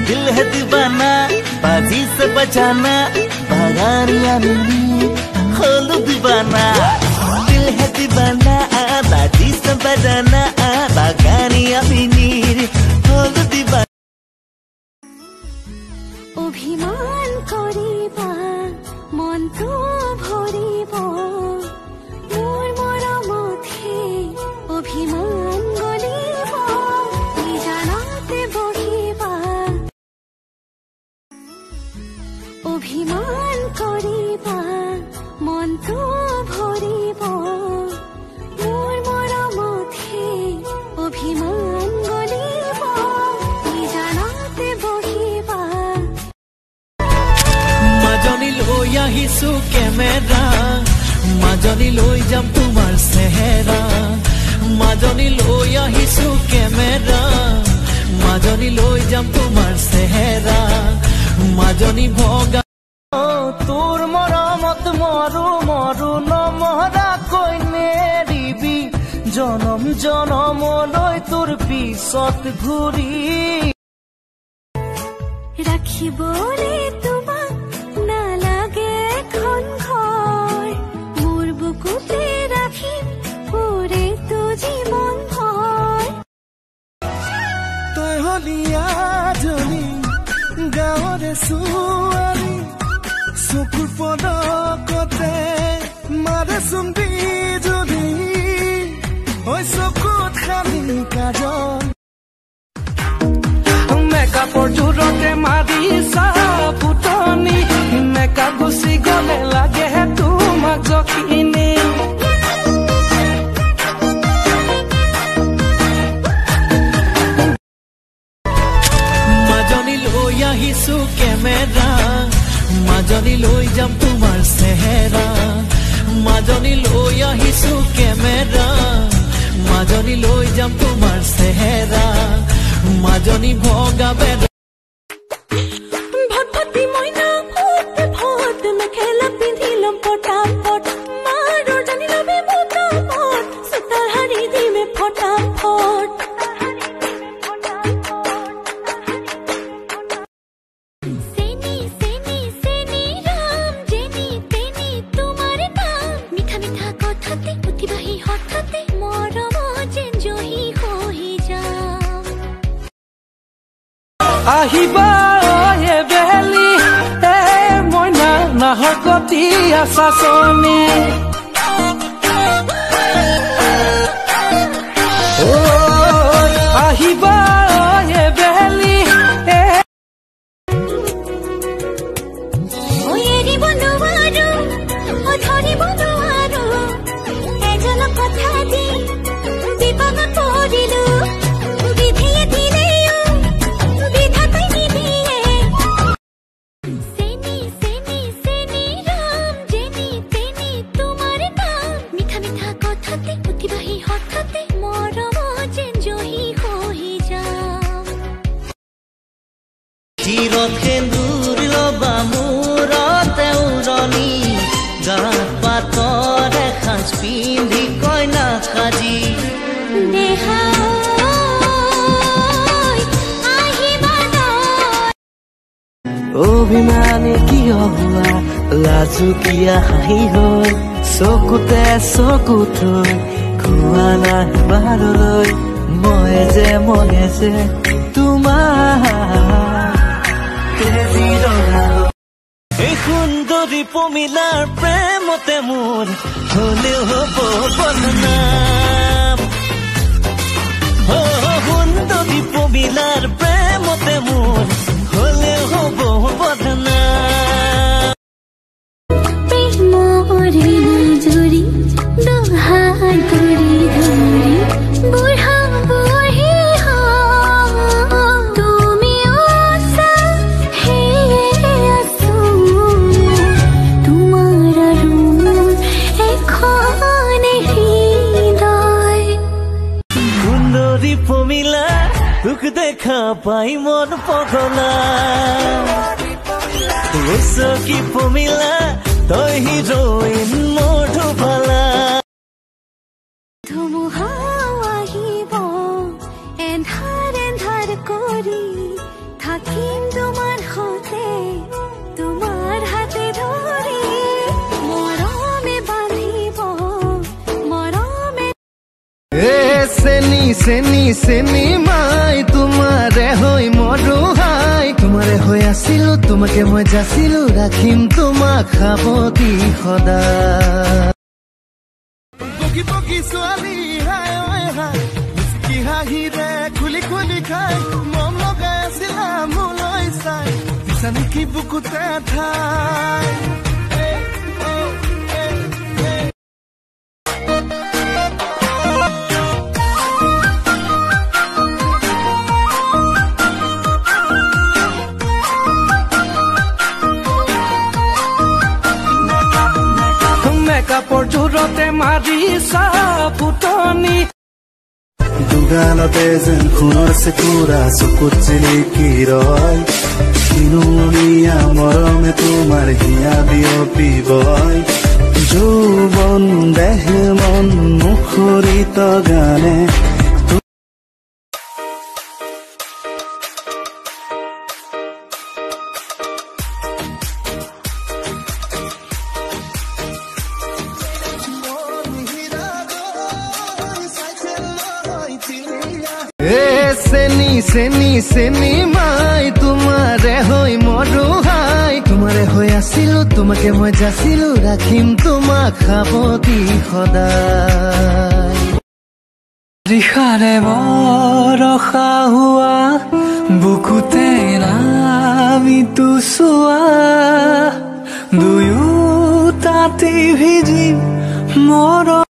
दिल है दीवाना बाजी से बचाना बागानिया मिली खोलू दीवाना दिल है दीवाना बाजी से बजाना बागानिया मिली खोलू दीवाना অভিমান কৰিবা মনটো ভৰিব মোৰ মৰমতহে অভিমান গলিব নিজানতে বহিবা অভিমান কৰিবা মনটো ভৰিব মোৰ মৰমতহে অভিমান গলিব নিজানতে বহিবা মাজনী লৈ আহিছো কেমেৰা মাজনী লৈ যাম তোমাৰ চেহেৰা মাজনী লৈ আহিছো কেমেৰা মাজনী লৈ যাম তোমাৰ চেহেৰা মাজনী ভগা তোৰ মৰমত মৰু মৰু নমহৰাকৈ নেৰিবি জনম জনমলৈ তোৰ পিছত ঘূৰি ৰাখিবলে তোমাক নালাগে এখন ঘৰ মোৰ বুকুতে ৰাখিম পুৰে তো জীৱন ভৰ তই হলিয়াজনী গাঁৱৰে ছোৱালী চকুৰ পদকতে মাৰে চুম্বি যদি ঐ চকুত খালি কাজল মেকআপৰ জোৰতে মাৰিছা ফুটনি মেকআপ গুচি গলে লাগে তোমাক জখিনী মাজনী লৈ আহিছো কেমেৰা মাজনী লৈ যাম তোমাৰ চেহেৰা মাজনী লৈ আহিছো কেমেৰা মাজনী লৈ যাম তোমাৰ চেহেৰা মাজনী ভগা বেদ ভটভটি মইনা ফুট ফুট মেখেলা পিন্ধিলম পটাপট মাৰৰ জানি লবি মোটাপট সুতাৰ হাৰি দিমে ফটাফট চেনি চেনি চেনি ৰাম জেনি তেনি তোমাৰ নাম মিঠা মিঠা কথাতে অতিবাহী হঠাতে মৰম যেন জহি হৈ যাম আহিবা এ বেলি এ মইনা নাহকতি আছাচনি আহিবা এ বেলি এ এৰিব নোৱাৰো ধৰিব নোৱাৰো এজন কথা দি বিপদত পৰিলো বিধিয়ে দিলেও বিধাতাই নিদিয়ে চেনি চেনি চেনি ৰাম জেনি তেনি তোমাৰ নাম মিঠা মিঠা কথাতে অতিবাহী হঠাতে মৰম যেন জহি হৈ যাম চিৰত সেন্দুৰ লবা মূৰতে উৰণি গাত পাতৰ এসাঁজ পিন্ধি কইনা সাজি দেহা আহিবা অভিমানে কিয় হোৱা লাজুকীয়া হাঁহি হৈ চকুতে চকু থৈ খোৱা নাই বাৰলৈ ময়ে যে তোমাৰ এই সুন্দৰী পমিলাৰ প্ৰেমতে মোৰ হলেও হ'ব বদনাম সুন্দৰী পমিলাৰ প্ৰেমতে মোৰ হলেও হ'ব বদনাম প্ৰেমৰে জুৰি দুহাত ধৰি ধৰি বুঢ়া বুঢ়ী তুমি আছা হে আছো তোমাৰ আৰু এখন হৃদয় সুন্দৰী পমিলা তোক দেখা পাই মন পগলা চকী পমিলা তই হিৰোইন মধুবালা ধুমুহা আহিব এন্ধাৰ এন্ধাৰ কৰি থাকি চেনি চেনি মাই তোমাৰে হৈ মৰুহাই তোমাৰে হৈ আছিলো তোমাকে মই যাচিলো ৰাখিম তোমাক সাৱতি সদায় বগি বগি ছোৱালী হাই ঐ হাই কি হাঁহিৰে খুলি খুলি খাই মন লগাই আছিলা মোলৈ চাই দিছা নেকি বুকুতে ঠাই মেকআপৰ জোৰতে মাৰিছা ফুটনি দুগালতে যেন সোণৰ চেকুৰা চকুত জিলিকি ৰয় কিনুনীয়া মৰমে তোমাৰ হিয়া বিয়পিবই যৌৱন দেহ মন মুখৰিত গানে চেনি চেনি চেনি মাই তোমাৰে হৈ মৰুহাই তোমাৰে হৈ আছিলো তোমাকে মই যাচিলো ৰাখিম তোমাক সাৱতি সদায় ৰিখাৰে বৰষা হোৱা বুকুতে নামিতো চোৱা দুয়োটাতে ভিজি মৰ